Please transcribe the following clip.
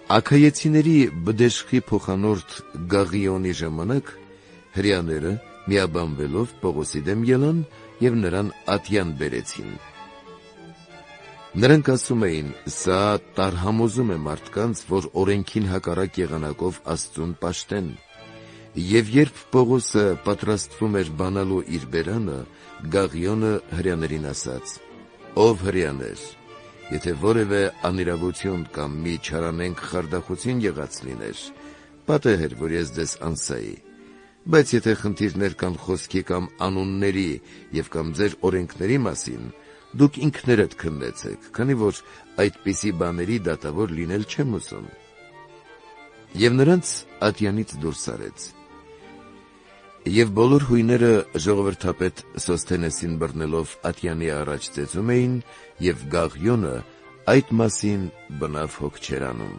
Աքայեցիների բդեշխի փոխանորդ Գաղիոնի ժամանակ հրեաները միաբանվելով Պողոսի դեմ ելան և նրան ատյան բերեցին։ Նրանք ասում էին, սա տարհամոզում է մարդկանց, որ օրենքին հակառակ եղանակով Աստծուն պաշտեն։ Եվ երբ Պողոսը պատրաստվում էր բանալու իր բերանը, Գաղիոնը հրեաներին ասաց. «Ով հրեաներ, եթե որևէ անիրավություն կամ մի չարանենգ խարդախություն եղած լիներ, պատեհ էր, որ ես ձեզ անսայի, բայց եթե խնդիրներ կան խոսքի կամ անունների և կամ ձեր օրենքների մասին, դուք ինքներդ քննեցեք, քանի որ այդպիսի բաների դատավոր լինել չեմ ուզում»։ Եվ նրանց ատյանից դուրս արեց։ Եվ բոլոր հույները ժողովրդապետ Սոսթենեսին բռնելով ատյանի առաջ ծեծում էին, և Գաղիոնը այդ մասին բնավ հոգ չէր անում։